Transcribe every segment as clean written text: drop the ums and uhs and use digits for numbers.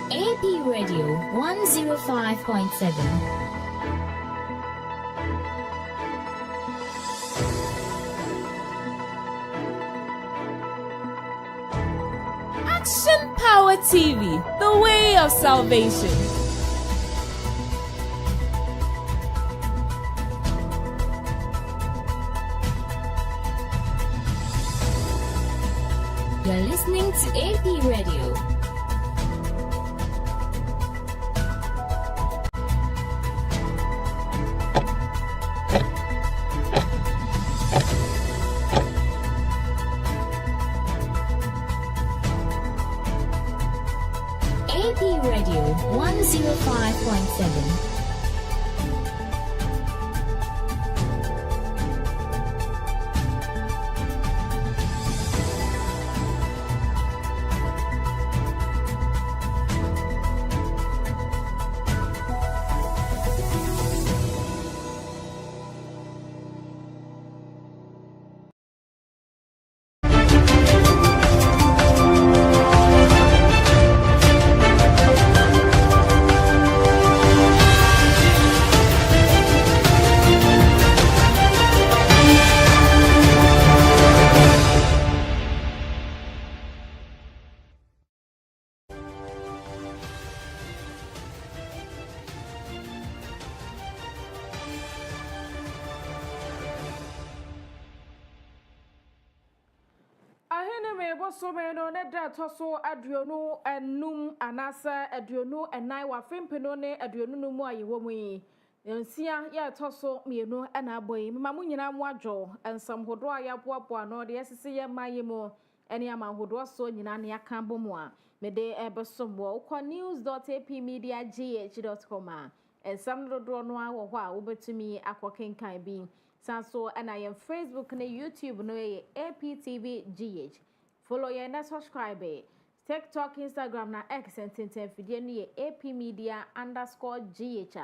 AP Radio 105.7. Action Power TV, the way of salvation. You're listening to AP Radio. AP Radio 105.7. So meno ne da toso aduonu enum anasa aduonu enai wa fempeno ne aduonu no mu ayewo mu yi nsia ya toso mienu na aboyi mama mu nyina mu adwo ensam hodo aya boaboa no de yesese ye maye mu ene ama hodo so nyina ne aka bomu a me de ebesombo ukọ news.apmediagh.com ensam dodo no awo ho a wobetumi akokenkan bi sanso na ye Facebook ne YouTube no ye APTVGH. Follow your and subscribe. TikTok, Instagram, na X and Tintin video ni AP_media_GH.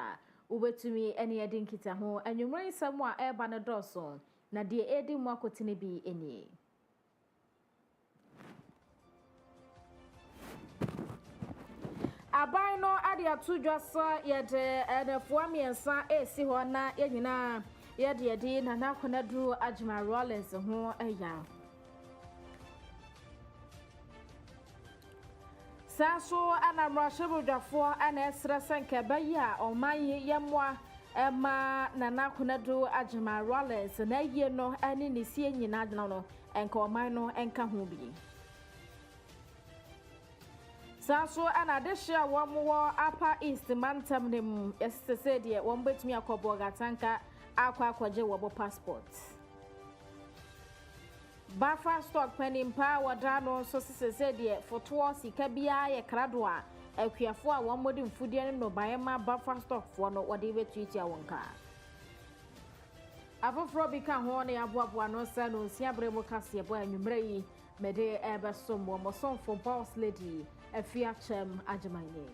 Ubetumi any edin kita ho and you raise somewhere air banner doson. Na die edi mwako tinibi eni. Abai no adi atujwa sa yede fuami ensa si ho na yenyina yedi na nakona dru Agyemang Rollins ho eya. Saso ana mrashibudafo ana esra senke baya omanyi yemwa ema nana kunadu Agyemang Rollins na ye no ani ne sie nyina no enka oman no enka ho bi. Saso ana dehia wo Upper East Mantam nem esese de wo betumi akobo gatanka akwaje wo passport. Bafa stock penimpa wadano so sese de foto sika bia ye krado a akuafo a won modi mfudie no bayema bafa stock fo no wode betuiti a wonka afofro bi ka ho ne aboaboa no sa no nsia brebo kase bo anwumre yi mede ebesom mo son for boss lady Afia Kyem Agyemang.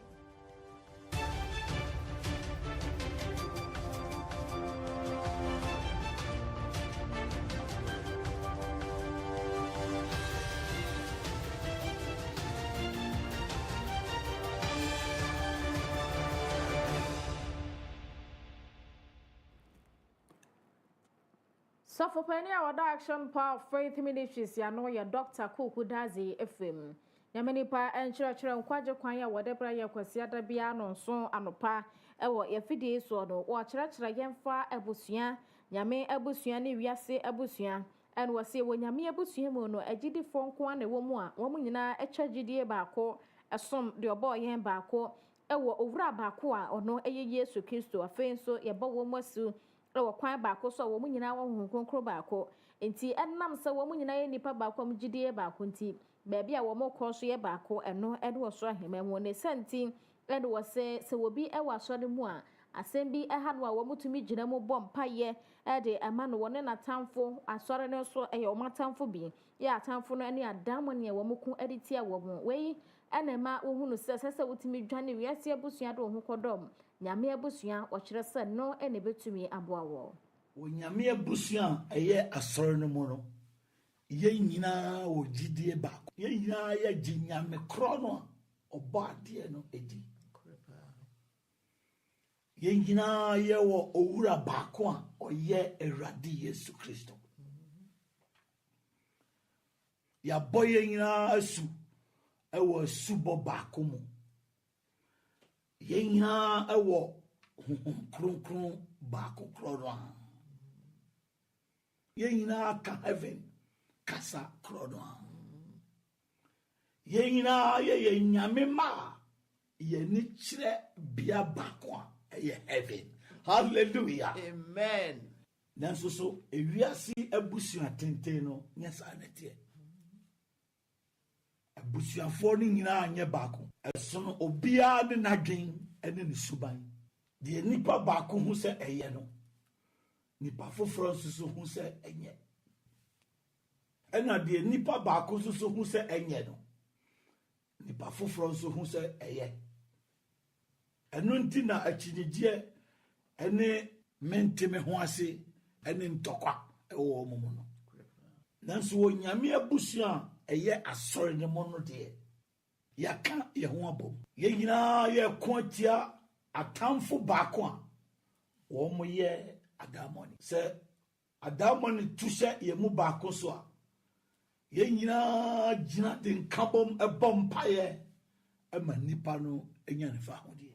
So for penny our action power faith ministries ya no ya Dr. Kuku Dazi FM. Yamani pa enchira nkwaje kwan ya wode bra ya kwasi ada bia no so anopa ewo ya fidie so no wo chira yemfa abusua nyame abusua ne wiase abusua en wase wo nyame abusua mu no agidi fonko na wo mu a wo nyina etwa gidie baako esom de obo yen baako ewo owura baako a ono eye Yesu Kristo afenso ye bo wo masu ewo kwan baako so wo nyina wo honkonkro baako enti ennam se wo nyina ye nipa baako am gidie baako enti baby a wo mokọ so ye baako eno wo so ahememu ne santi wo se wobi e wa so de mu a asem bi ha no a wo mutumi gina mu bom paye de ama no wone na tamfo asore ne so ye o matamfo bi ya tamfo no ne adamo ne wo muku editi a wo mu wei enema wo hunu se wutumi dwane wiase abusua de wo hokodom nyame abusua wo kire se no ene betumi aboa wo nyame abusua eye asore no mu no ye nyina wo gidie baako ye nyina ye ginyame kro no ɔbɔ adeɛ no edi yɛn nyinaa yɛwɔ owura baako a ɔyɛ Awurade Yesu Kristo yɛabɔ yɛn nyinaa asu ɛwɔ asubɔ baako mu yɛn nyinaa ɛwɔ honhom kronkron baako korɔ no a yɛn nyinaa ka heaven kasa korɔ no a yɛn nyinaa yɛyɛ nyame ma a yɛni kyerɛ bia baako a ɛyɛ heaven. Hallelujah. Amen. Nanso so ewiase abusua tenten no nyɛ saa neteɛ abusuafoɔ no nyinaa nyɛ baako ɛsono obiara ne n'adwen ɛne ne suban deɛ nipa baako ho sɛ ɛyɛ no nipa foforɔ nso so ho sɛ ɛnyɛ ɛna deɛ nipa baako nso so ho sɛ ɛnyɛ no nipa foforɔ nso ho sɛ ɛyɛ ɛno nti na akyinnyegyeɛ ɛne menteme ho ase ɛne ntɔkwa ɛwɔ wɔn mu no nanso wɔ nyame abusua a ɛyɛ asɔre ne mu no deɛ yɛaka yɛn ho abom yɛn nyinaa yɛko atia atamfo baako a wɔn yɛ adamɔne sɛ adamɔne tu hyɛ yɛn mu baako so a yɛn nyinaa gyina de nkabom ɛbɔ mpaeɛ ɛma nipa no anya ne fa ahodeɛ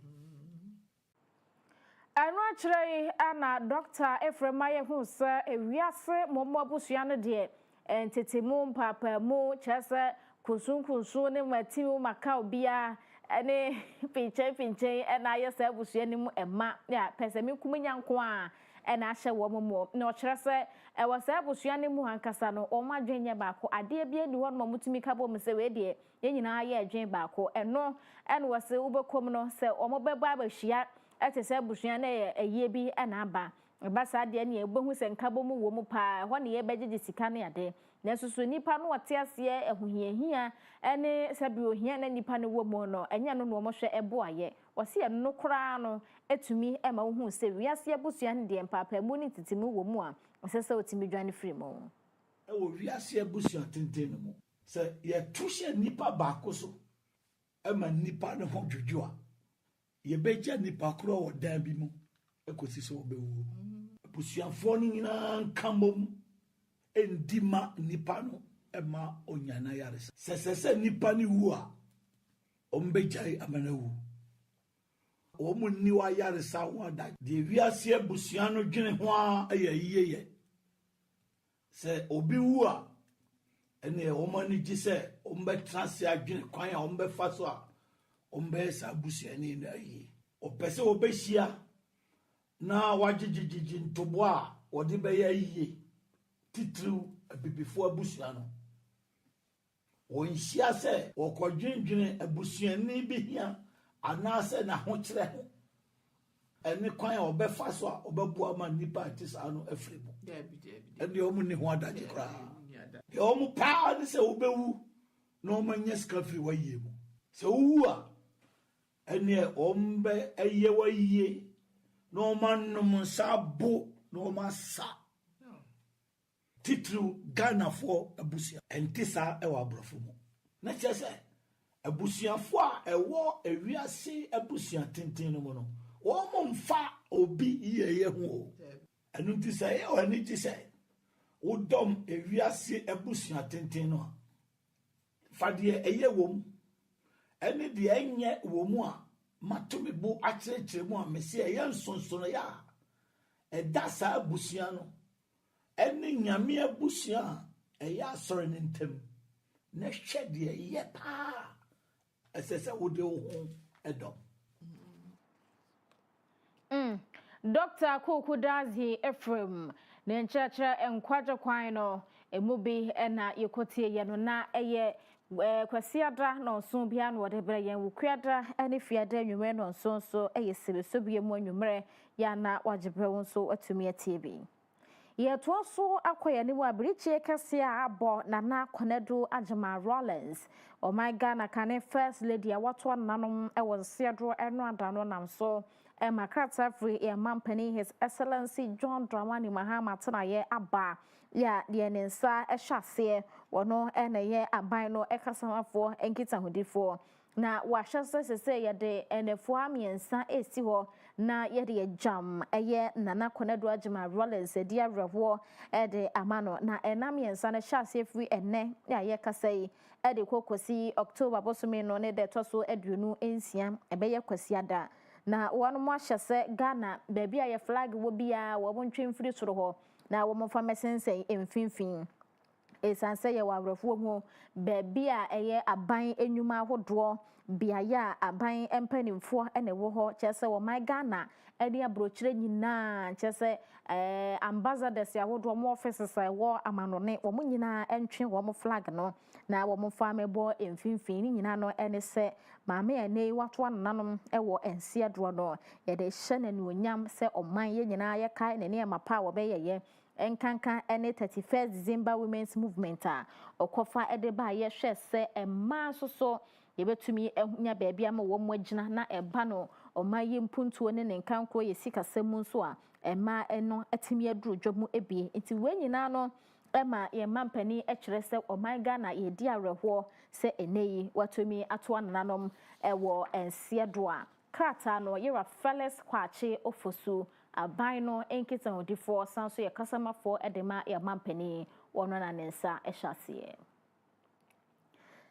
Anu akyerɛ ana Dr. Efrema ye hu sɛ ewiase mommo abusua no de entetemu mpapamu kyerɛ kunsunkunsu ne matimu maka obia ene pinchen na ayɛ sɛ abusua ne mu ɛma ya pɛsɛmi kumunyanko a ɛna ahyɛ wɔ mommo na ɔkyerɛ sɛ ɛwɔ sɛ abusua ne mu hankasa no ɔmo adwenye baako adeɛ bia ni hɔ no mutumi ka bɔ mu sɛ we de nyinaa yɛ adwen baako ɛno ɛna wɔ sɛ wobɛkom no sɛ ɔmo bɛba abahia ɛte sɛ abusua na ɛyɛ bi ɛna aba ba saa deɛ ne ɛbɛhu sɛ nkabɔ mu wɔ mu paa hɔ ne yɛbɛgye sika ne ade na susu nipa no wɔte aseɛ ɛhohiahia ɛne sɛ bi ohia na nipa no wɔ mu no ɛnyɛ no no ɔmɔhwɛ ɛbo ayɛ wɔse ɛno no koraa no etumi ɛma wo hu sɛ wiase abusua ne deɛ mpapa mu ne titimu wɔ mu a ɔsɛ sɛ otimi dwane firi mu ɛwɔ wiase abusua tenten no mu sɛ yɛto hyɛ nipa baako so ɛma nipa no ho dwodwo a yɛbɛgya nipa korɔ wɔ dan bi mu ekosi sɛ ɔbɛwu abusuafoɔ no nyinaa nkamom endi ma nipa no ɛma onyana yaresa sɛ nipa no wu a ɔmbɛgyae amana wu ɔmo niwa yaresa ho ada deɛ wiase abusua no dwene ho a ɛyɛ yiyeyɛ sɛ obi wu a ɛne ɔmo ani gye sɛ ɔmbɛtena se adwene kwan a ɔmbɛfa so a ɔmbɛyɛ saa abusua ne na yie ɔpɛ sɛ ɔbɛhyia na wagyegyegyegye ntobo a wɔde bɛyɛ yie titiriw abibifoɔ abusua no wɔnhyia sɛ wɔkɔdwendwene abusuani bi hia anaasɛ n'ahokyerɛ ho ɛne kwan a ɔbɛfa so a ɔbɛboa ma nnipa a ɛte saa no afiri mu ɛne ɔmo ne ho adagye koraa deɛ ɔmo paa ne sɛ wobɛwu na ɔmanya sika firi wayie mu sɛ wowu a ɛneɛ ɔmbɛ ɛyɛ wayie na ɔmanom nsa abo na ɔmasa titiriw Ghanafoɔ abusua ɛnte saa ɛwɔ aborɔfo mu na kyerɛ sɛ abusuafoɔ a ɛwɔ ewiase abusua tenten no mu no wɔn mfa obi yiyeye ho o ɛno nti sɛ ɛyɛ wɔn ani gye sɛ wodɔm ewiase abusua tenten no a fa deɛ ɛyɛ wɔm ɛne deɛ ɛnyɛ wɔm a matumi bo akyerɛkyerɛ mu a mesi ɛyɛ nsonsonoyɛ a ɛda saa abusua no ɛne nyame abusua a ɛyɛ asɔre ne ntam na hwɛ deɛ ɛyɛ paa ɛsɛ sɛ wode wo ho ɛdɔm Dr. Kukudazi Ephraim ne nkyerɛkyerɛ nkwadwo kwan no emu bi ɛna yɛkɔtie yɛ no na ɛyɛ kwasiada na ɔso bia no wɔde brɛ yɛn wukuada ɛne fiada nwumere no nso nso ɛyɛ sebeso bia mu nwumere ya na wagyebrɛ wo nso atumi atie bi yɛto so akɔyɛ ne wa birichie kɛse a abɔ nana Konadu Agyemang Rollins oh my God na kane first lady a wato nanom ɛwɔ nseadro ɛno adano nam so makrata free mampani His Excellency John Dramani Mahama tenaye aba ya de ne nsa ɛhyase wono ɛna ye aban no ɛkasamafo ɛnkita hodifo na wahwɛ sɛ yɛde ɛnɛfoɔ amiɛnsa esi hɔ na yɛde jam ɛyɛ Nana Konadu Agyemang Rollins edi awerɛhoɔ ɛde ama no na ɛnam yɛnsa no hyɛ ase firi ɛnɛ a yɛkasa yi ɛde kokosi October bosome no ne de ɛtɔ so aduonu nsia ɛbɛyɛ kwasiada na wɔn mo ahyɛ sɛ Ghana baabi a yɛ flag wɔ biara wɔn ntwe mfiri soro hɔ na wɔn mfa mɛsensɛn mfimfini esanse ye wa awrefuo mu baabi a eye aban enwuma ahodoɔ biaye a aban empanimfoɔ ene wo hɔ kyese wo man Ghana ene abrokyire nyinaa kyese ambassadors ahodoɔ mo offices wo amanone wo nyinaa entwe wo flag no na wo fa mebo emfimfini nyinaa no ene se maame ene wato ananom ewo ense adro no ye de hye na nuonyam se oman ye nyinaa ye kai ne ne mapa wo beyeye enkanka ene 31st December Women's Movement a okofa edeba ye hwe se emma soso yebetumi ehunya baabi ama wo mo agina na eba no omaye mpuntuo ne nkanko ye sikasem nso a emma eno atimi aduru dwom ebie nti we nyina no ema ye mampani ekire se oman Ghana ye di awerɛhoɔ se eneyi watomi ato ananom ewo ense do a krata no yera Felix Kwache ofosu aban no enkita hodifo sanso ye kasamafo edema ye mampani wono na nensa ehyasie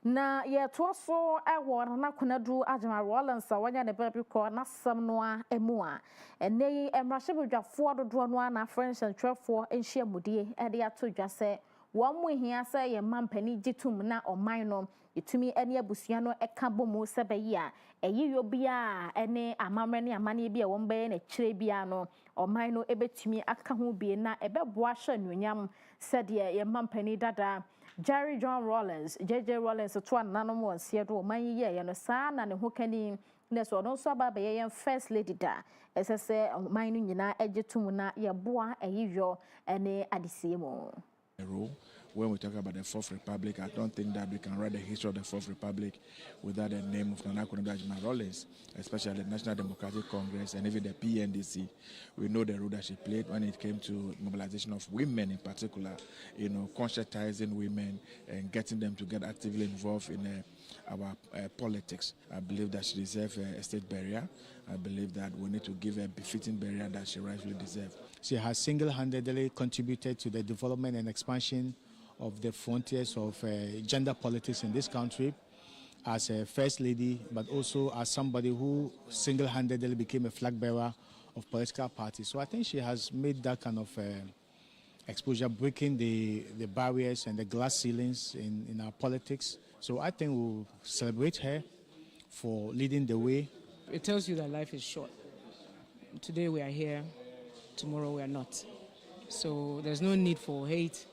na ye toso ewo Nana Konadu Agyemang Rollins wanya ne baby ko na sam no a emu a enei emrahye bedwafo dodo no na French and twefo enhia mudie ede ato dwa se wɔn mu hia sɛ yɛ mampani gitum na ɔman no etumi ene abusua no eka bomu sɛ bɛyi a ɛyi yo bia ene amamre ne amane bia wɔn bɛyɛ na kyire bia no ɔman no ebetumi aka ho bie na ɛbɛboa hwɛ nuonyam sɛ de yɛ mampani dada Jerry John Rollins JJ Rollins to ananom wɔ nse do ɔman yi yɛ no saa na ne ho kani na so no so aba bɛyɛ first lady da ɛsɛ sɛ ɔman no nyinaa agyetum na yɛboa ɛyi yo ene adesie mu role. When we talk about the Fourth Republic, I don't think that we can write the history of the Fourth Republic without the name of Nana Konadu Agyemang Rollins, especially the National Democratic Congress and even the PNDC. We know the role that she played when it came to mobilization of women in particular, conscientizing women and getting them to get actively involved in our politics. I believe that she deserves a state burial. I believe that we need to give her a befitting burial that she rightfully deserves. She has single-handedly contributed to the development and expansion of the frontiers of gender politics in this country as a first lady, but also as somebody who single-handedly became a flag bearer of political parties. So I think she has made that kind of exposure, breaking the barriers and the glass ceilings in our politics. So I think we'll celebrate her for leading the way. It tells you that life is short. Today we are here, tomorrow we are not. So there's no need for hate.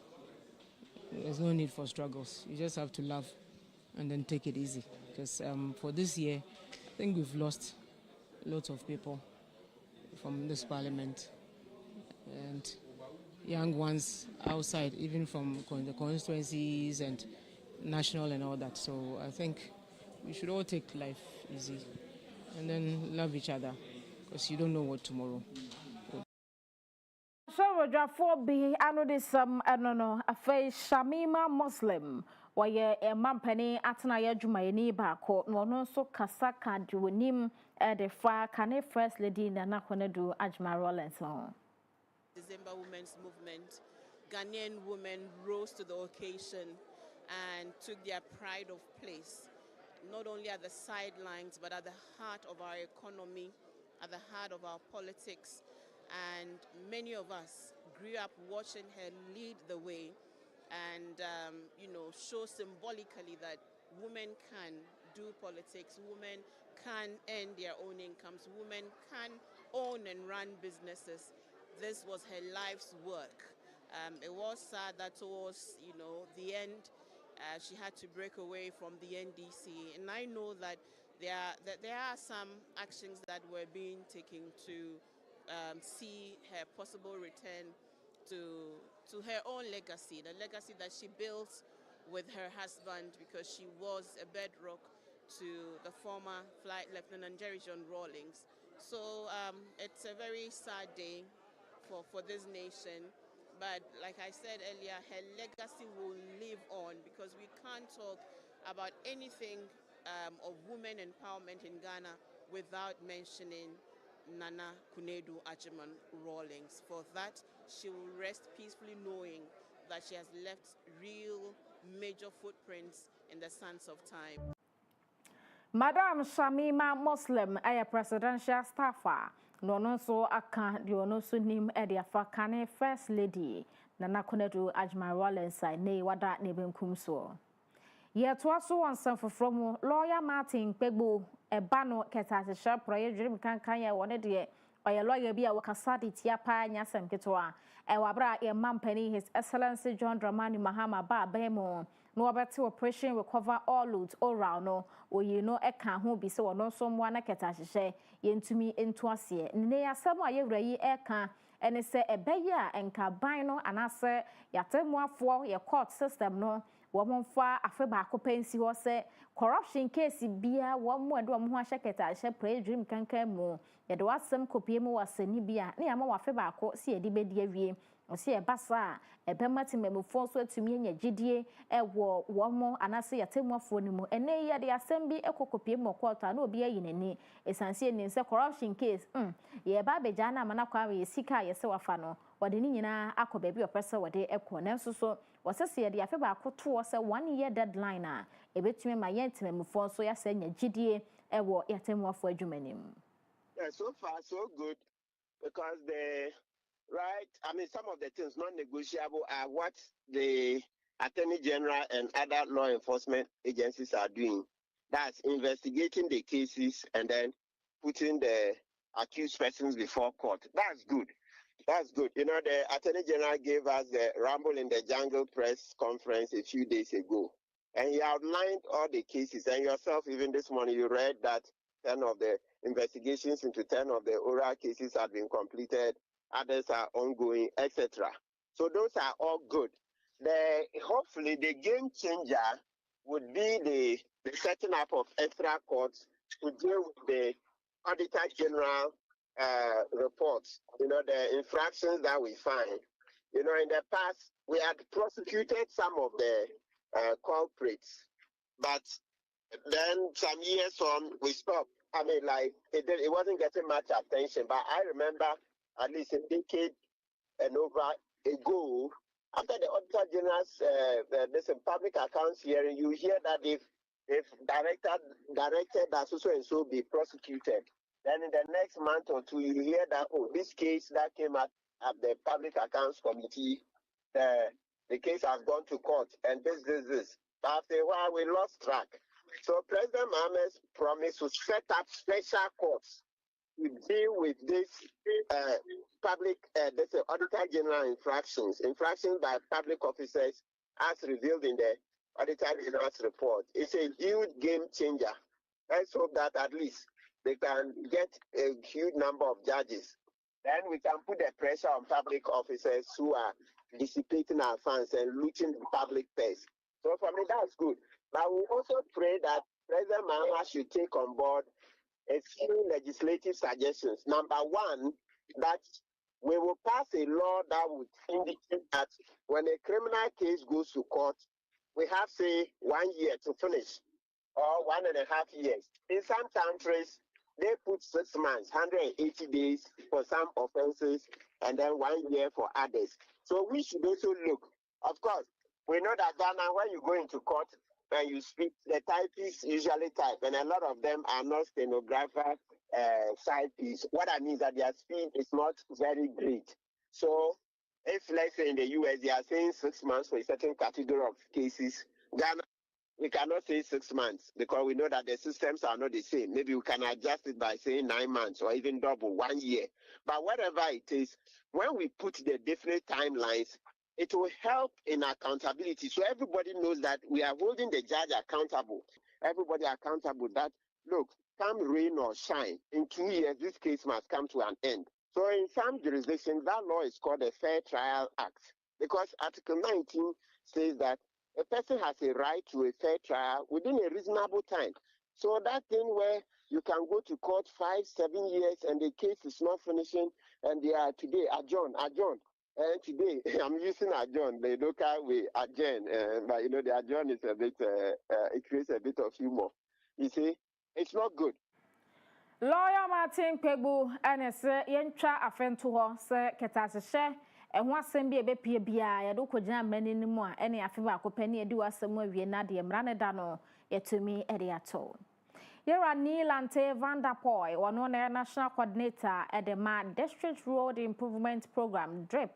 There's no need for struggles. You just have to love and then take it easy. Because for this year, I think we've lost lots of people from this parliament and young ones outside, even from the constituencies and national and all that. So I think we should all take life easy and then love each other because you don't know what tomorrow. So Jafo be anode some no afei Shamima Muslim waye e mampani atena ya dwumayeni baako no no so kasa ka de wonim de fa kane first lady Nana Konadu Agyemang Rollins. December Women's Movement, Ghanaian women rose to the occasion and took their pride of place, not only at the sidelines but at the heart of our economy, at the heart of our politics. And many of us grew up watching her lead the way and, show symbolically that women can do politics, women can earn their own incomes, women can own and run businesses. This was her life's work. It was sad that towards, the end, she had to break away from the NDC. And I know that there are some actions that were being taken to see her possible return to her own legacy, the legacy that she built with her husband, because she was a bedrock to the former Flight Lieutenant Jerry John Rawlings. So it's a very sad day for this nation. But like I said earlier, her legacy will live on because we can't talk about anything of women empowerment in Ghana without mentioning Nana Kunedu Agyemang Rawlings. For that, she will rest peacefully knowing that she has left real major footprints in the sands of time. Madam Shamima Muslim, a presidential staffer, no so aka the ono so nim e de afakane first lady Nana Kunedu Agyemang Rawlings ne wada ne benkum so. Ye to so onsan foforo lawyer Martin Pegbo eba no ketasehya proye dwrim kankan ye wone de oye lawyer bi a wakasa de tia pa nyasem ketwa e wabra ye mampani His Excellency John Dramani Mahama ba bemo no obete operation recover all loot all round no oyi no e kan ho bi se wono so mwa na ketasehya ye ntumi entu ase ne yasem a ye wura yi e kan ene se ebeye a enka ban no anase yatemuafo ye court system no womonfa afeba akopensi ho se corruption case bia womo ade womo ho ahyeketa ahye pray dream kankan mu ye de wasem kopie mu wasani bia na yama wafeba ako se yedi bedi awie ose e basa ebemati memufo so atumi anya gidie ewo womo anase yatemuafo ni mu ene ye de asem bi ekokopie mu court na obi ayi nani esanse ni se corruption case ye ba beja na mana kwa ye sika ye se wafa no wode ni nyina akoba bi opese wode ekọ na nso so wasese ye de afeba akoto se 1 year deadline a ebetumi ma ye ntememufo so ya se anya gidie ewo yatemuafo adwumanim. Yeah, so far so good, because some of the things non-negotiable are what the Attorney General and other law enforcement agencies are doing. That's investigating the cases and then putting the accused persons before court. That's good. That's good. You know, the Attorney General gave us the Rumble in the Jungle press conference a few days ago. And he outlined all the cases. And yourself, even this morning, you read that 10 of the investigations into 10 of the oral cases have been completed. Others are ongoing, etc. So those are all good. Hopefully, the game changer would be the setting up of extra courts to deal with the Auditor General reports, you know, the infractions that we find. You know, in the past, we had prosecuted some of the culprits, but then some years on, we stopped. I mean, like, it wasn't getting much attention, but I remember at least a decade and over ago, after the Auditor General's this public accounts hearing, you hear that they've directed that so and so be prosecuted. Then in the next month or two, you hear that, this case that came at the Public Accounts Committee, the case has gone to court, and this. But after a while, we lost track. So President Mohamed promised to set up special courts to deal with this Auditor General infractions by public officers, as revealed in the Auditor General's report. It's a huge game changer. Let's hope that at least they can get a huge number of judges. Then we can put the pressure on public officers who are dissipating our funds and looting the public purse. So for me, that's good. But we also pray that President Mahama should take on board a few legislative suggestions. Number one, that we will pass a law that would indicate that when a criminal case goes to court, we have, say, 1 year to finish, or 1.5 years. In some countries, they put 6 months, 180 days for some offenses, and then 1 year for others. So we should also look. Of course, we know that Ghana, when you go into court and you speak, the typists usually type, and a lot of them are not stenographer typists. What I mean is that their speed is not very great. So if, let's say, in the US, they are saying 6 months for a certain category of cases, Ghana, we cannot say 6 months because we know that the systems are not the same. Maybe we can adjust it by saying 9 months or even double 1 year. But whatever it is, when we put the definite timelines, it will help in accountability. So everybody knows that we are holding the judge accountable. Everybody accountable that, look, come rain or shine, in 2 years, this case must come to an end. So in some jurisdictions, that law is called the Fair Trial Act because Article 19 says that a person has a right to a fair trial within a reasonable time. So that thing where you can go to court 5, 7 years and the case is not finishing and they are today adjourn. And today I'm using adjourn, the local way, adjourn. But you know, the adjourn is a bit, it creates a bit of humor. You see, it's not good. Lawyer Martin Pegbu and say yentra afento ho se ketasehye ehho asem bi ebepie bia ye do kogina mrani ni mu a ene afe ba akopani edi wasem awie na de mrane da no yetumi ede ato. Yera Nilante Vanderpoy wono na national coordinator at the District Road Improvement Program DRIP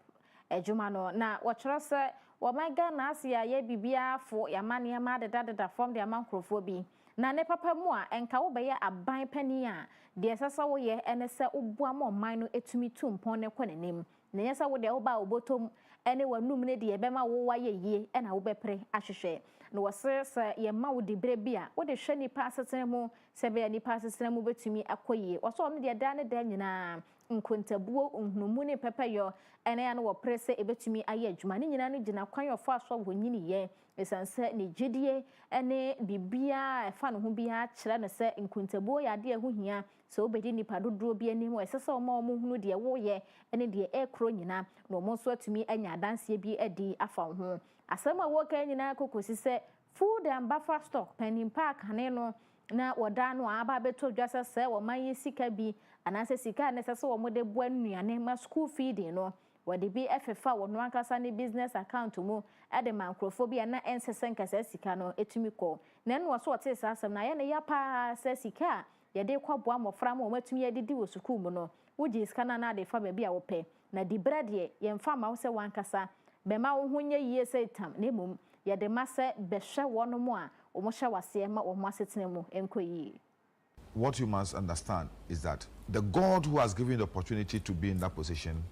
ejuma no na wokyerɛ sɛ Omega na asia ye bibia fo yamane ma de from the amankrofo bi na ne papa mu a enka wo bɛyɛ aban pani a de sesa wo ye ene sɛ oboa ma ɔman no etumi tumpon ne kɔnenim na yesa wo de wo ba obotom ene wanum ne de yebɛma wo wa ye yie ena wo bɛpre ahwehwɛ na wɔse sɛ ye ma wo de bre bi a wo de hwɛ nipa asetena mu sɛ bɛ nipa asetena mu betumi akɔyie wɔso ɔno de da ne da nyinaa nkontabuo nhnumu ne pepeyo ene ya no wo prese ebetumi aye adwuma ne nyina no gina kwan yofo aso wo nyini ye esanse ne gidie ene bibia efa no ho bia kire no se nkontabuo ya de ho hia se obedi nipa dodoro bi anim esese o ma o hunu de wo ye ene de ekro nyina no mo so atumi anya adanse bi adi afa ho asem a wo ka nyina kokosi se food and buffer stock pending park hane no na woda no aba beto dwasa se wo man yi sika bi anase sika na sese wo mode bua nnuane ma school feeding no wode bi efefa wo no ankasa ne business account mu ade mankrofobia na ensese nkasa sika no etumi kɔ na no so wote sasem na ye ne ya pa se sika ye de kwaboa mofra ma wo matumi yedidi wo school mu no woji sika na ade fa ba bi a wo pɛ na di brade ye mfa ma wo se wankasa be ma wo ho nya yie se tam na mum ye de ma se behwe wo no mu a wo mo hwe wase ma wo mo asetena mu enkoyi. What you must understand is that the God who has given you the opportunity to be in that position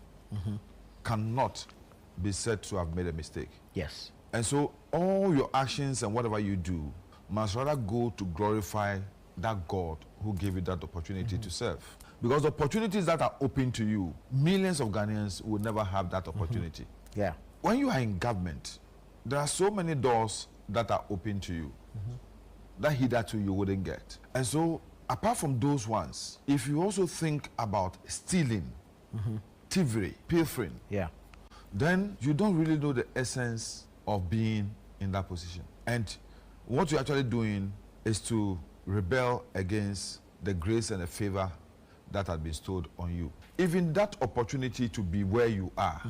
cannot be said to have made a mistake. Yes. And so all your actions and whatever you do must rather go to glorify that God who gave you that opportunity to serve. Because the opportunities that are open to you, millions of Ghanaians will never have that opportunity. Yeah. When you are in government, there are so many doors that are open to you that hitherto you wouldn't get. And so apart from those ones, if you also think about stealing, thievery, pilfering, then you don't really know the essence of being in that position. And what you're actually doing is to rebel against the grace and the favor that had been bestowed on you. Even that opportunity to be where you are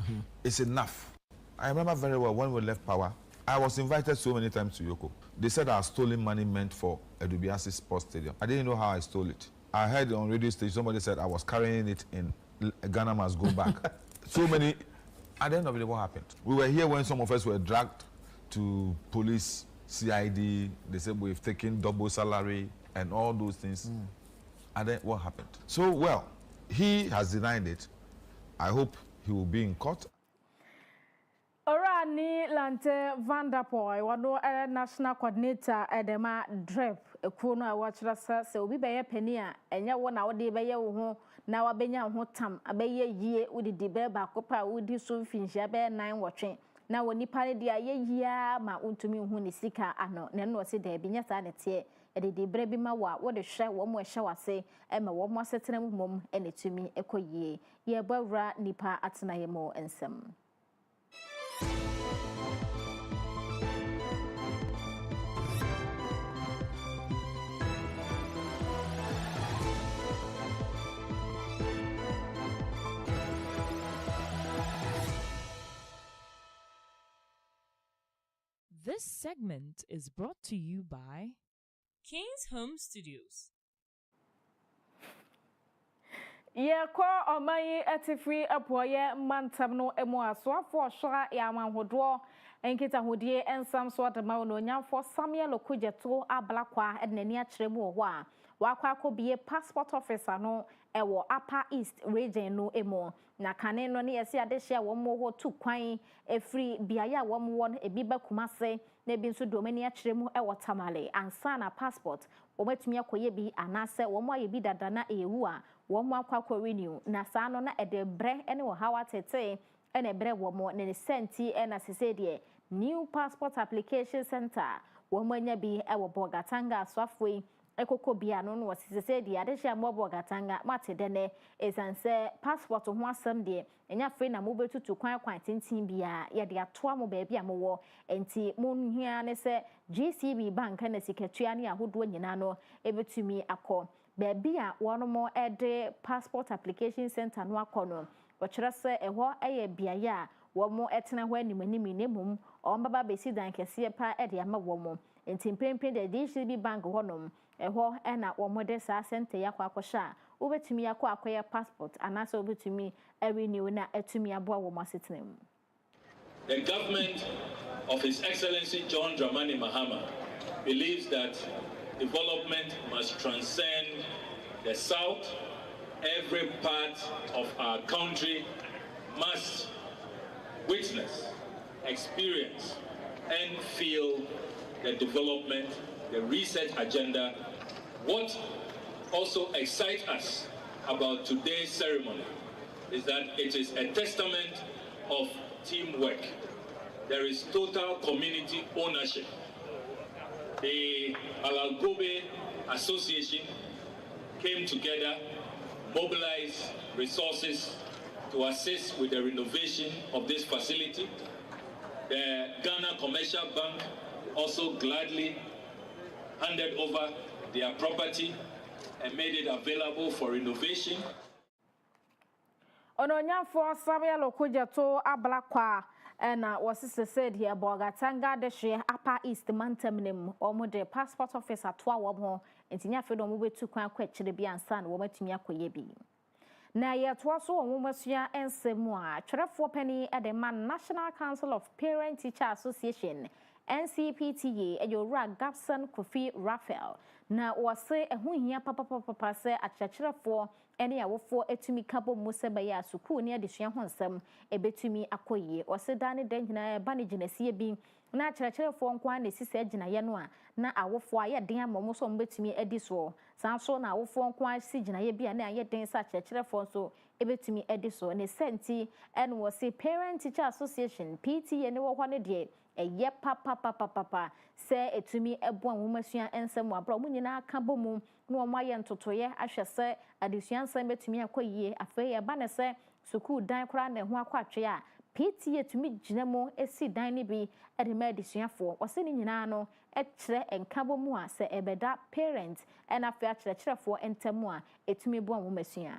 is enough. I remember very well when we left power, I was invited so many times to Yoko. They said I was stolen money meant for Edubiasi Sports Stadium. I didn't know how I stole it. I heard on radio station somebody said I was carrying it in Ghana must go back. So many. At the end of it, what happened? We were here when some of us were dragged to police, CID. They said we've taken double salary and all those things. And then what happened? So, well, he has denied it. I hope he will be in court. Ora ni Lante Vanderpoy wano national coordinator edema DRIP ekuo no a wachira se obi beye pani a enya wo na wo de beye wo ho na wa benya ho tam abeye yie udidi be ba kopa udi so finhia be 9 wotwe na wo nipa ne dia ye yia ma untumi hu ne sika ano ne no se de binya sa ne te edidi bre bi ma wa wo de hwe wo mo hwe wase e ma wo mo asetena mu mom enetumi ekoyie ye bawra nipa atena ye mo ensem. This segment is brought to you by King's Home Studios. Ko omayi etifri apoye mantam no emu asoafo hwara yamanhodo enkita hodie ensam so adama no nyamfo Samuel Okujeto ablakwa ednani akyeremu ho a wakwa akobie passport officer no ewo Upper East region no emu na kane no ne yesi adehia wo mo ho tu kwan efri biaya wo mo won ebi bakumase na ebi nso domani akyeremu ewo Tamale ansa na passport wo matumi akoye bi anase wo mo aye bi dada na ewu a wo mo akwa renew na saa no na edebre ene wo hawa tete ene ebre wo mo ne senti ena sese de new passport application center wo mo anya bi ewo Bogatanga aswafoi ekoko bia no no wasise de adehia mobo gatanga mate dene esanse passport ho asem de enya free na mo betutu kwan tintin bia ye de atoa mo ba bia mo wo enti mo nhia ne se GCB bank na sikatua ne ahodo nyina no ebetumi akọ ba bia wono mo ede passport application center no akọ no wokyerɛ sɛ ɛhɔ ɛyɛ biaye a wɔn ɛtena hɔ animanimi ne mum ɔmbaba besi dan kɛseɛ pa ɛde ama wɔn enti mpempem de GCB bank hɔnom ɛhɔ ɛna wɔn de saa center yakɔ akɔhyɛ a wobɛtumi akɔ akɔyɛ passport anaasɛ wobɛtumi renew na ɛtumi aboa wɔn asetena mu. The government of His Excellency John Dramani Mahama believes that development must transcend the South. Every part of our country must witness, experience, and feel the development, the research agenda. What also excites us about today's ceremony is that it is a testament of teamwork. There is total community ownership. The Alagobe Association came together, mobilized resources to assist with the renovation of this facility. The Ghana Commercial Bank also gladly handed over their property and made it available for renovation. Ononyafo Samuel Okujeto ablakwa na wasise said here bogatanga de hwe Upper East mantamnem omude passport office atoa wo ho entinya fe do mo betu kwan kwakire bi ansa na wo matumi akoye bi na ye toa so wo masua ensemu a twerefo pani e de man National Council of Parent Teacher Association NCPTA Ejora Gabson Kofi Raphael na wase ehuhia papa se akyerɛkyerɛfo ene awofo etumi kabo museba ya suku ne adesua ho nsɛm ebetumi akoyie wase dane dan nyina ba ne gyinasie bi na akyerɛkyerɛfo nkwa na sisi agyinaye no a na awofo aye den amamo so mbetumi edi so san so na awofo nkwa si gyinaye bi a na aye den sa akyerɛkyerɛfo so ebetumi edi so ne senti ene wase Parent Teacher Association PTA ne wo hɔ ne de eye papa se etumi eboa womasua ensem abra mu nyina aka bomu na wo maye ntotoye ahwɛ se adesua nsem betumi akoyie afei eba ne se sukuu dan kora na ho akwatwe a PTA etumi gyina mu esi dan ne bi ede ma adesuafo wose ne nyina no ekyerɛ enka bomu a se ebeda parent ena afei akyerɛkyerɛfo entamu a etumi boa womasua.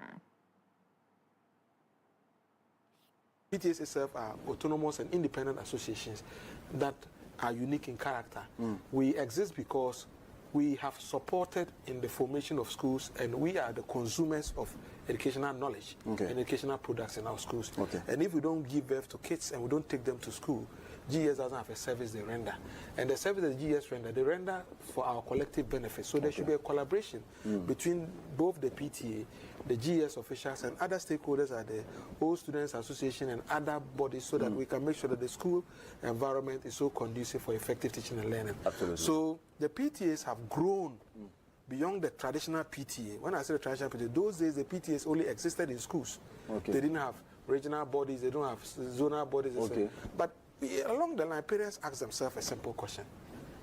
PTAs itself are autonomous and independent associations that are unique in character. We exist because we have supported in the formation of schools, and we are the consumers of educational knowledge and educational products in our schools. And if we don't give birth to kids and we don't take them to school, GES doesn't have a service they render. And the service that GES render, they render for our collective benefit. So there should be a collaboration between both the PTA, the GES officials, and other stakeholders at the Old Students Association and other bodies, so that we can make sure that the school environment is so conducive for effective teaching and learning. Absolutely. So the PTAs have grown beyond the traditional PTA. When I say the traditional PTA, those days the PTAs only existed in schools. They didn't have regional bodies, they don't have zonal bodies. But along the line, parents ask themselves a simple question.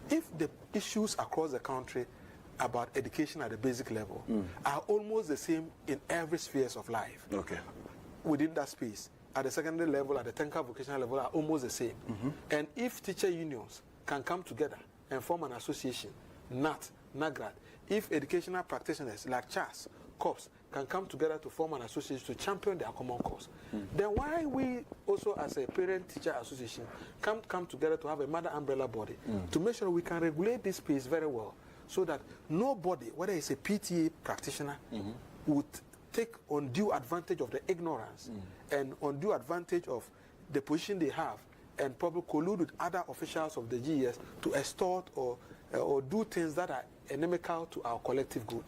If the issues across the country about education at the basic level are almost the same in every spheres of life, within that space, at the secondary level, at the technical vocational level, are almost the same. And if teacher unions can come together and form an association, NAGRAD, if educational practitioners like CHAS, COPS, can come together to form an association to champion their common cause, then why we also as a parent-teacher association come together to have a mother umbrella body to make sure we can regulate this space very well, so that nobody, whether it's a PTA practitioner, would take undue advantage of the ignorance and undue advantage of the position they have, and probably collude with other officials of the GES to extort or do things that are inimical to our collective good.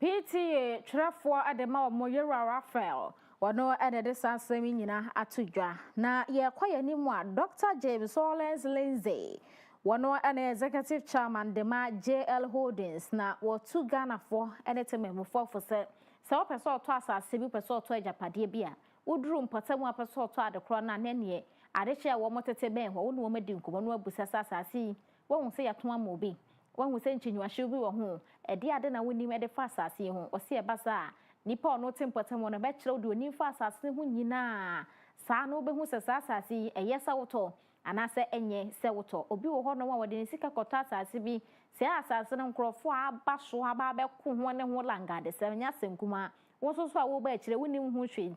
PTA twerɛfoɔ adema Ɔmoyera Raphael wano ene de sansemi nyina atudwa na yɛkɔ yɛnim a Dr. James Ollens Lindsay wano ene executive chairman dema JL Holdings na wɔtu Ghanafoɔ ene tememufo fo sɛ wopɛ sɛ ɔtɔ asase bi pɛ sɛ ɔtɔ agyapadeɛ bi a woduru mpɔtamu apɛ sɛ ɔtɔ adekorɔ na ne adehye a wɔn tete bɛn hɔ wɔn wɔn di nkɔmɔ no abusa asase yi wɔn sɛ yɛto ama obi One who sent you a shoe be home, a dear than a winning at the fast as he home, or see a bazaar. Nippon no temper on a bachelor do a new fast as who na. Sa no be who says as a yes auto, and I say any sewato, or be a honor one in Sika Cotas as be, say as an uncrow for a basho ababe one and one langa, the 7 years in Kuma. Also, so I will bet you winning who should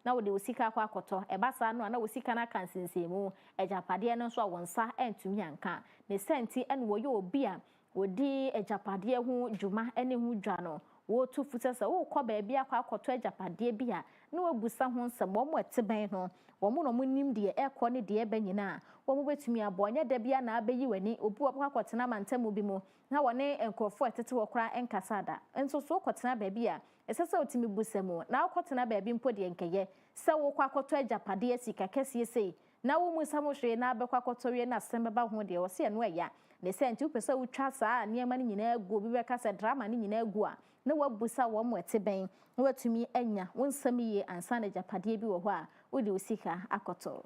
now they will seek a quacoto, a bassano, and I will seek an acansin semo, a japadian so one sa and to Yanka, the senti and wo yo beer, would de a japadia who juma any who jano, wo 2 footers, oh, cobe beer quacoto a japadia beer, no busa hon some one wet to bano, one more moon dear air corny dear benina, one way to me a boy, debia na be you any, or poor quacotanam and temubimo, now one and call for a to cry and casada, and so quatana baby. Ese so timi busemo na akotena ba bi mpodi enkeye se wo kwakoto ajapade asika kese sei na wo musamo hwe na abekwakoto wie na sembe ba ho de wo se no eya ne se nti upese wo twa saa niema ni nyina agu obi beka se drama ni nyina agu a na wabusa wo mo eteben na watumi anya wo nsam ye ansa na ajapade bi wo ho a wo de usika akoto.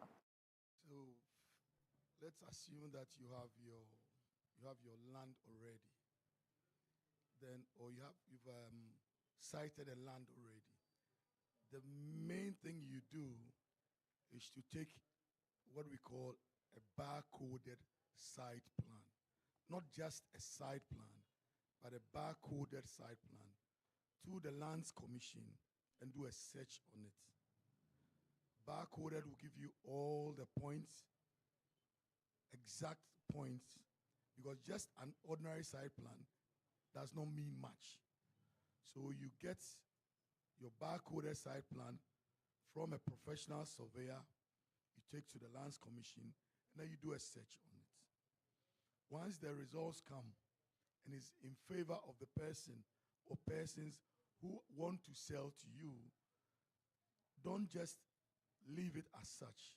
So let's assume that you have your land already. Then or you've sighted a land already. The main thing you do is to take what we call a barcoded site plan. Not just a site plan, but a barcoded site plan to the Lands Commission and do a search on it. Barcoded will give you all the points, exact points, because just an ordinary site plan does not mean much. So you get your barcoded site plan from a professional surveyor, you take to the Lands Commission, and then you do a search on it. Once the results come and is in favor of the person or persons who want to sell to you, don't just leave it as such.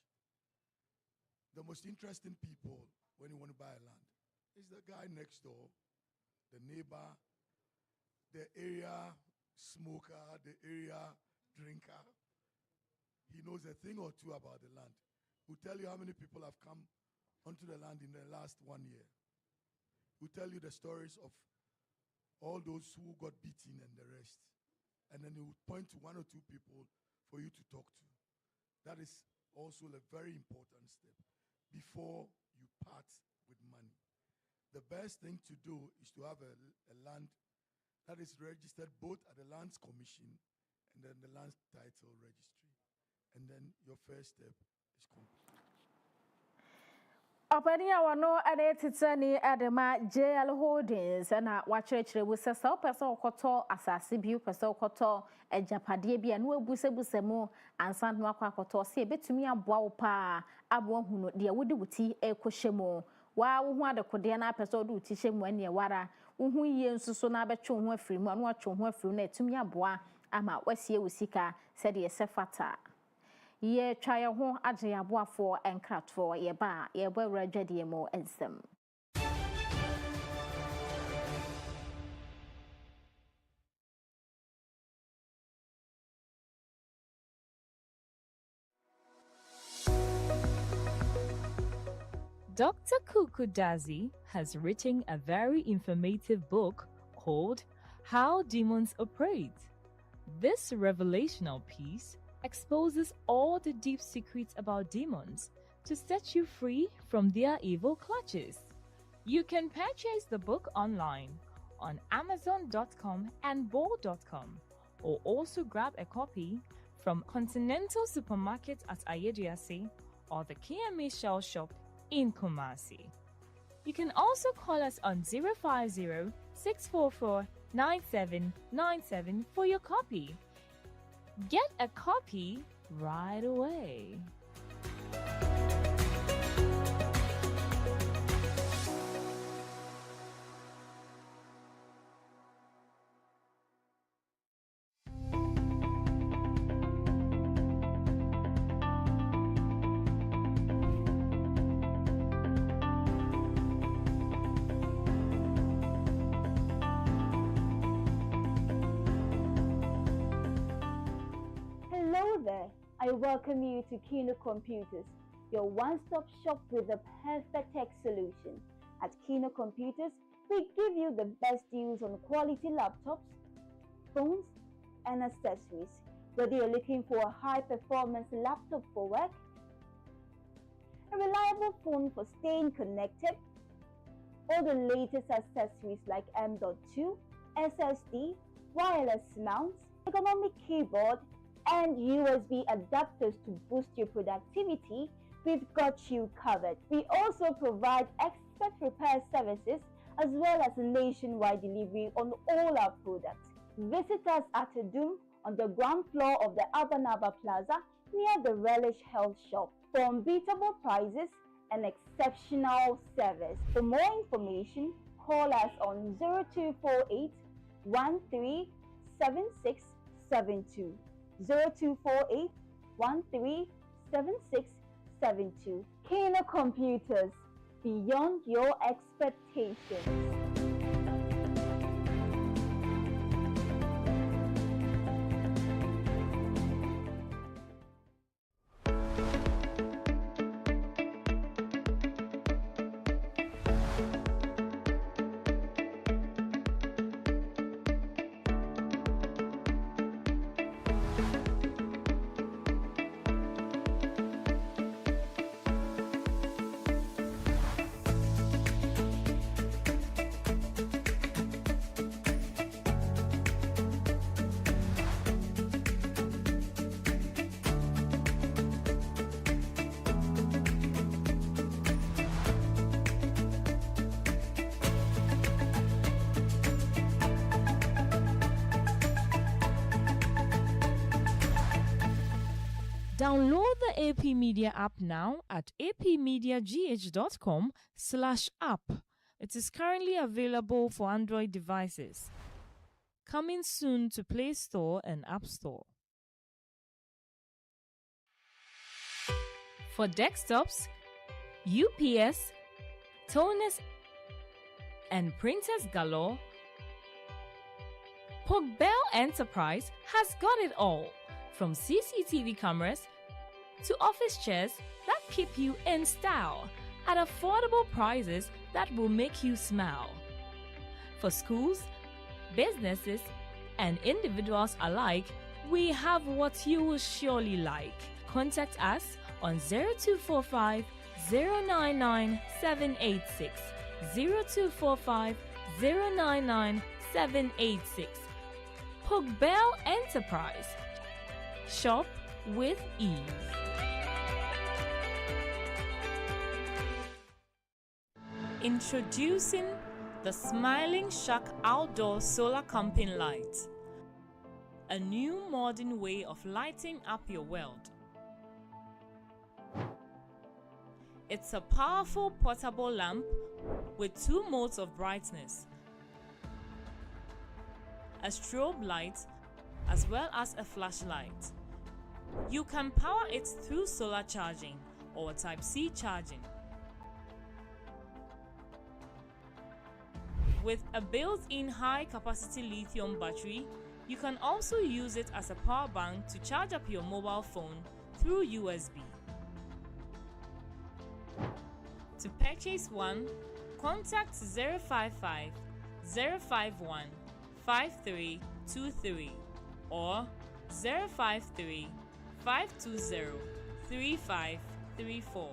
The most interesting people when you want to buy a land is the guy next door, the neighbor, the area smoker, the area drinker. He knows a thing or two about the land. He'll tell you how many people have come onto the land in the last 1 year. He'll tell you the stories of all those who got beaten and the rest. And then he will point to 1 or 2 people for you to talk to. That is also a very important step before you part with money. The best thing to do is to have a land that is registered both at the Lands Commission and then the Land Title Registry. And then your first step is complete. Opania wano adetitsani adema JL Holdings na wachrechere busesa opese okoto asase bi opese okoto ejapade bi anu ebusebusemu ansa no akwakoto se betumi aboa wo pa aboa hunu de wodi wuti ekohyemu wa wo hu adekode na apese odu wuti hyemu ane wara wo hu yie nsuso na abetwe ho afiri mu anu atwe ho afiri na etumi aboa ama wasie wusika se de sefata. Ye try a home Agyemang for and craft for ye bar, ye well ready more and some. Dr. Kukudazi has written a very informative book called How Demons Operate. This revelational piece exposes all the deep secrets about demons to set you free from their evil clutches. You can purchase the book online on Amazon.com and Bol.com, or also grab a copy from Continental Supermarket at Ayediase or the Kyem Shell Shop in Kumasi. You can also call us on 050-644-9797 for your copy. Get a copy right away. I welcome you to Kino Computers, your one-stop shop with the perfect tech solution. At Kino Computers, We give you the best deals on quality laptops, phones, and accessories. Whether you're looking for a high-performance laptop for work, a reliable phone for staying connected, or the latest accessories like M.2, SSD, wireless mounts, ergonomic keyboard, and USB adapters to boost your productivity, we've got you covered. We also provide expert repair services as well as nationwide delivery on all our products. Visit us at Adum on the ground floor of the Abanaba Plaza near the Relish Health Shop for unbeatable prices and exceptional service. For more information, call us on 0248 137672. 0248 137672. Kino Computers, beyond your expectations. Download the AP Media app now at apmediagh.com/app. It is currently available for Android devices. Coming soon to Play Store and App Store. For desktops, UPS, toners, and printers galore, Pogbell Enterprise has got it all. From CCTV cameras to office chairs that keep you in style at affordable prices that will make you smile. For schools, businesses, and individuals alike, we have what you will surely like. Contact us on 0245 099 786, 0245 099 786. Pogbell Enterprise. Shop with ease. Introducing the Smiling Shark Outdoor Solar Camping Light. A new modern way of lighting up your world. It's a powerful portable lamp with 2 modes of brightness, a strobe light, as well as a flashlight. You can power it through solar charging or Type-C charging. With a built-in high-capacity lithium battery, you can also use it as a power bank to charge up your mobile phone through USB. To purchase one, contact 055 051 5323 or 053 520 3534.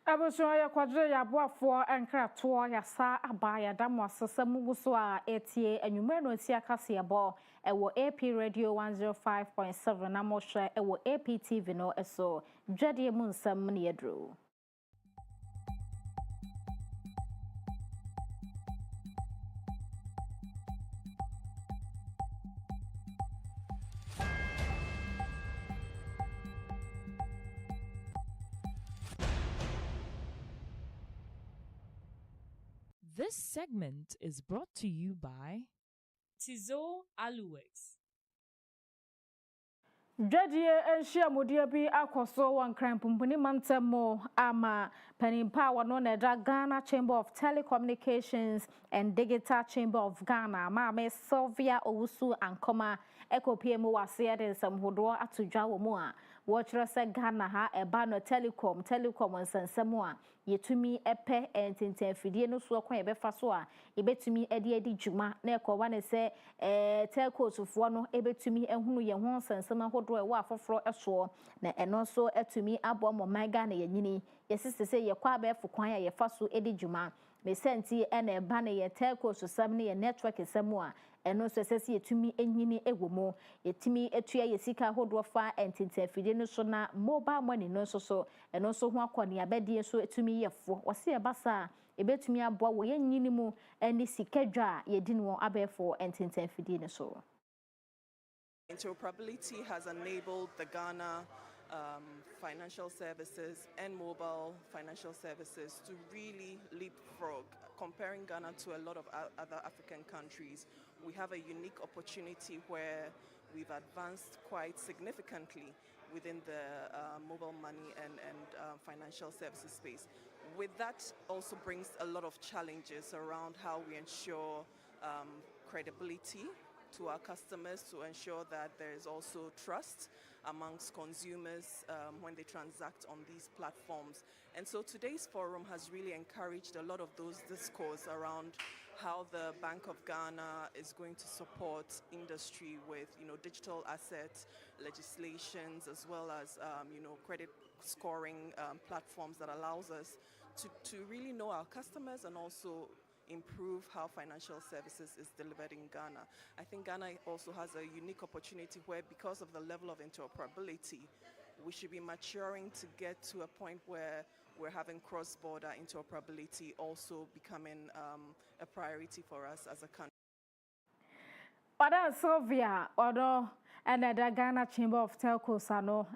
Abusua ya kwadre ya boafo enkratoa ya sa abaya damo asesa muguso a etie anwumere no tia kase ebo ewo AP Radio 105.7 na mo hwe ewo AP TV no eso dwade mu nsam ne yedro. This segment is brought to you by Tizo Aluwex. Judge and share Mudia be Akoso one crime pumpuni mantemo ama penimpa wanone Ghana Chamber of Telecommunications and Digital Chamber of Ghana ma me Sylvia Owusu Ankoma Eko PMO wase de some hodro atudwa wo mu a wo kire se Ghana ha eba no telecom nsensemo a yetumi epe ententen fidie no so kwan ebe fa so a ebetumi edi djuma na ekowa ne se telcosfo no ebetumi ehunu ye ho nsensem ahodro ewa afoforo eso na eno so etumi abo mo manga na yanyini yesise se ye kwa abefo kwan ya ye fa so edi djuma me senti ena eba na ye telcos sam ne ye network semu a eno so sese yetumi enyini ewomo yetumi etua yesika hodro fa ententen fidie no so na mobile money no so eno so ho akoni abedie so etumi yefo wose e basa ebetumi abo wo yenyini mu eni sikadwa yedi no abefo ententen fidie no so. Interoperability has enabled the Ghana financial services and mobile financial services to really leapfrog. Comparing Ghana to a lot of other African countries, we have a unique opportunity where we've advanced quite significantly within the mobile money and financial services space. With that also brings a lot of challenges around how we ensure credibility to our customers, to ensure that there is also trust amongst consumers when they transact on these platforms. And so today's forum has really encouraged a lot of those discourse around how the Bank of Ghana is going to support industry with, digital assets, legislations, as well as, credit scoring platforms that allows us to really know our customers and also improve how financial services is delivered in Ghana. I think Ghana also has a unique opportunity where, because of the level of interoperability, we should be maturing to get to a point where we're having cross-border interoperability also becoming a priority for us as a country. Oda Sylvia, Odo, and the Ghana Chamber of Telcos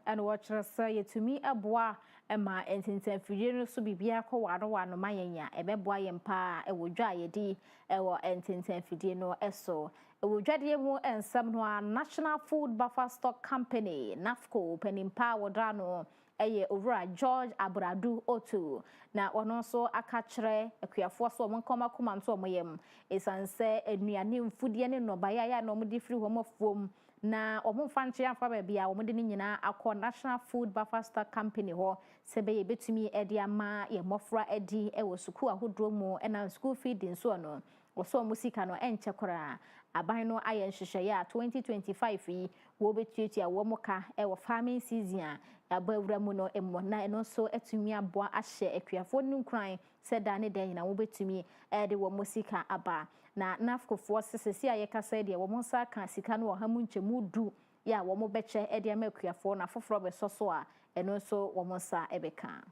and watchers say to me a bois and my entente fidino so bibia ko wano mayanya ebeboa yempa e wodwa yedi e wo entente fidino eso e wodwa de mu ensam no National Food Buffer Stock Company NAFCO penimpa wodano eye over George Abradu Otu na ono so akachre akuafo so omonkoma komanto omoyem esanse enuane mfudie ne no bayaya no mudi firi homofom na omomfa nche afa ba bia omode ni nyina akọ National Food Buffer Stock Company ho sebe ye betumi edi ama ye mofra edi e wo suku ahodro mu na school feeding so no oso musika no enche kora aban no aye nhwehwe ya 2025 yi wo betuatua wo moka e wo farming season a abawura mu no emmo na eno so etumi aboa ahye akuafo nunkran seda ne den na wo betumi de wo musika aba na nafkofo sesesi aye kasa de wo monsa kan sika no ha mu nchemu du ya wo mo beche de ama akuafo na foforo be soso a eno so wo monsa ebeka.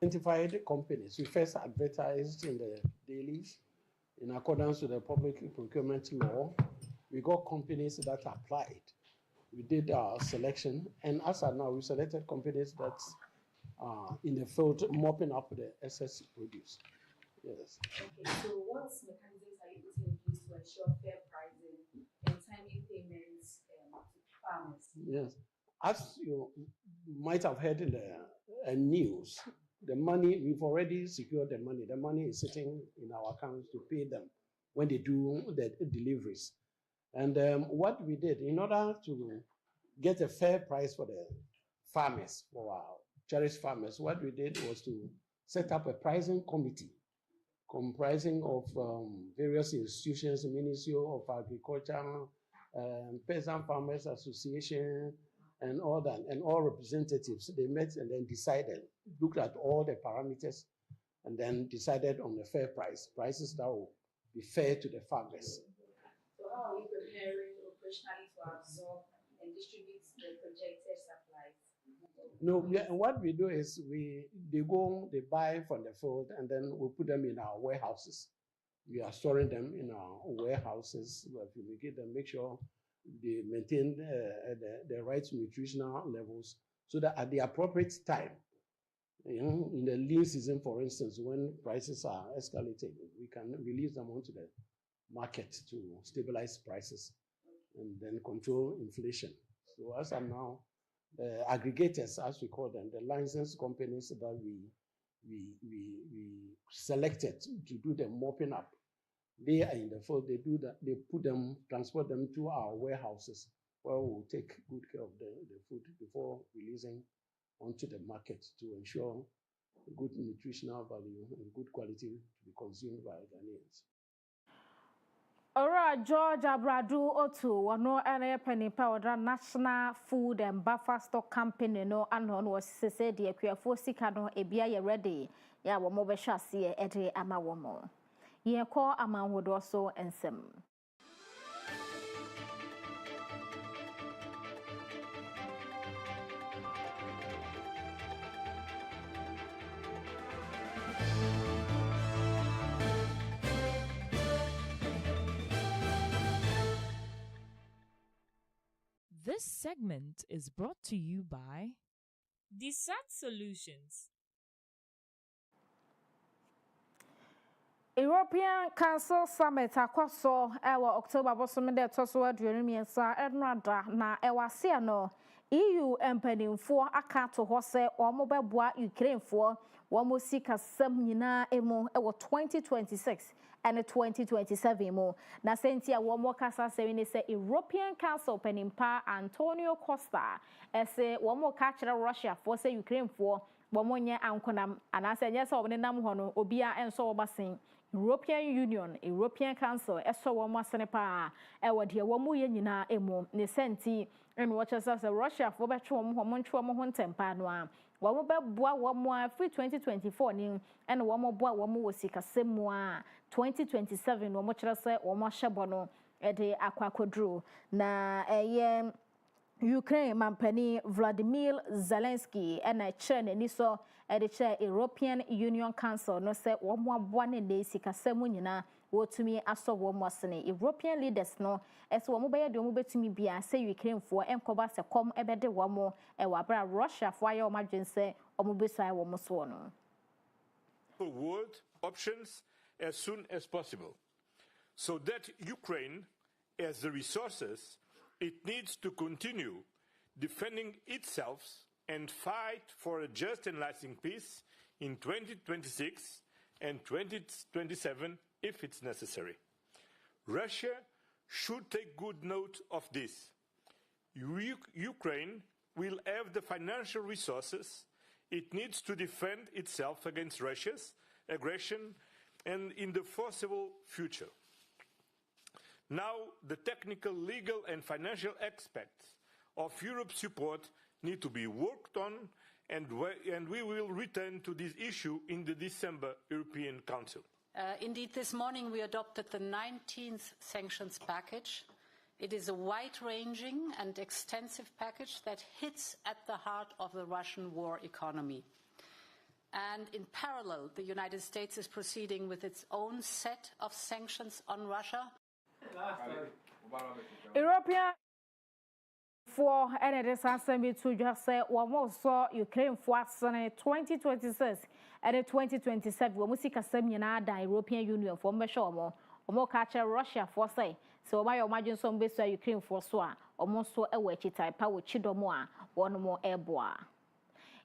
Identified companies. We first advertised in the dailies in accordance with the public procurement law. We got companies that applied. We did our selection, and as of now, we selected companies that are in the field mopping up the excess produce. Yes. Okay, so what mechanisms are you putting in place to ensure fair pricing and timely payments to farmers? Yes. As you might have heard in the news, the money, we've already secured the money. The money is sitting in our accounts to pay them when they do the deliveries. And what we did, in order to get a fair price for the farmers, for our cherished farmers, what we did was to set up a pricing committee comprising of various institutions, Ministry of Agriculture, Peasant Farmers Association, and all that, and all representatives. They met and then decided, looked at all the parameters, and then decided on a fair price, prices that will be fair to the farmers. So how are you preparing operationally to absorb and distribute the projected supplies? No, what we do is they buy from the field, and then we put them in our warehouses. We are storing them in our warehouses. We fumigate them, make sure they maintain the right nutritional levels, so that at the appropriate time, In the lean season, for instance, when prices are escalating, we can release them onto the market to stabilize prices and then control inflation. So as I'm now, the aggregators, as we call them, the licensed companies that we selected to do the mopping up, they are in the field. They do that. They transport them to our warehouses where we'll take good care of the food before releasing onto the market to ensure good nutritional value and good quality to be consumed by Ghanaians. Ora George Abradu Otu wano ene penny powder National Food and Buffer Stock Company no anon was say de akuafo sika no ebia ye ready ya wo mo be hwase ede ama wo mo ye ko amanwodo so ensem. This segment is brought to you by Desat Solutions. European Council Summit akwaso ewa October bosom de toso aduonmiensa enrada na ewase no EU empanimfo aka to ho se omo beboa Ukraine fo womo sika sam nyina emu ewo 2026 and 2027 mu na sentia womo kasa sewini se European Council panimpa Antonio Costa ese womo ka kire Russia fo se Ukraine fo womo nye ankonam anase nye se obne nam ho no obia enso obasen European Union, European Council, eso womo asene pa ewo de womo ye nyina emu ne senti enu wo chese se Russia fo betwe womo ho ntwe womo ho ntempa no a womo beboa womo a free 2024 ni ene womo boa womo wo sika semu a 2027 womo kire se womo hyebo no ede akwakodro na eye Ukraine mampani Vladimir Zelensky ena chene ni so ede che European Union Council no se womo aboa ne de sika semu nyina wotumi aso womo asene European leaders no ese womo be ye de womo betumi bia se Ukraine fo enkoba se kom ebede womo e wabra Russia fo aye womo adwense womo besai womo so no world options as soon as possible so that Ukraine has the resources it needs to continue defending itself and fight for a just and lasting peace in 2026 and 2027 if it's necessary. Russia should take good note of this. Ukraine will have the financial resources it needs to defend itself against Russia's aggression and in the foreseeable future. Now, the technical, legal, and financial aspects of Europe's support need to be worked on, and we will return to this issue in the December European Council. Indeed, this morning we adopted the 19th sanctions package. It is a wide-ranging and extensive package that hits at the heart of the Russian war economy. And in parallel, the United States is proceeding with its own set of sanctions on Russia. European for any assembly to just say one saw Ukraine for 2026 and 2027 we musika seminar da European Union for measure more catch Russia for say so my imagine some base Ukraine for so almost so a wechi type power chidomo a one more airboa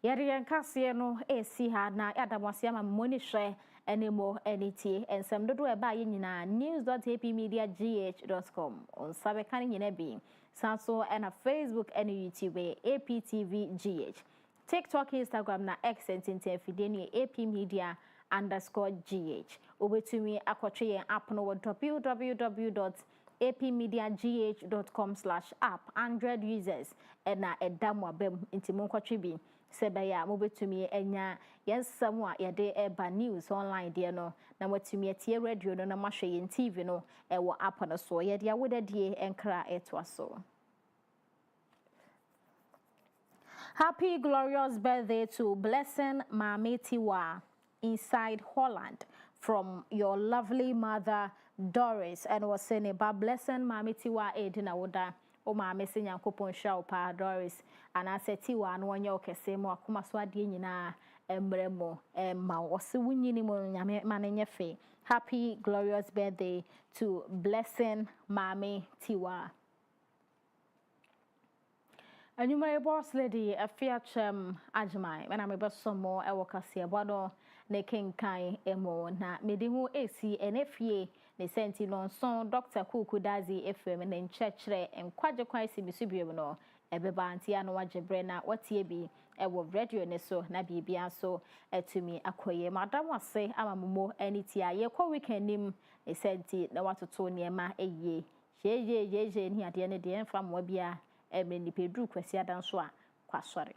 yari yankase no esi ha na yadamwase ma money share anymore anything and some do e ba nyina news.apmediagh.com on sabe kan nyina bi sanso and a Facebook and YouTube APTVGH TikTok Instagram na X and Fideni APmedia_GH obetumi akotwe yen app no www.apmediagh.com/app 100 users and na edam abem intimo nkotwe bi sebaya mobetumi enya yensam a yede eba news online de no na watumi atie radio no na mahwe yen TV no ewo app no so yede awodadie enkra etwaso. Happy glorious birthday to Blessing Mametiwa inside Holland from your lovely mother Doris and was saying about Blessing Mametiwa edina woda o ma mesi nyankopon hwa pa Doris and asetiwa no onye okese mo akoma so ade nyina emremo ma wose wunyini mo nyame manenye fe. Happy glorious birthday to Blessing Mami Tiwa. And you may boss lady Afia Agyemang when I'm about some more ewokasi abado ne kenkai emo na medihu AC NFA ne senti nonson Dr. Kukudazi FM ne nchechre enkwaje kwaisi bisubiemu no ebeba antia no wajebre na watie bi ewo radio ne so na bibia so etumi akoye madam wase amamumo anitia ye kwa weekend nim ne senti na watoto niema eye ye ni ade ne de enfra mo bia emre ni pedru kwasi adanso a kwasore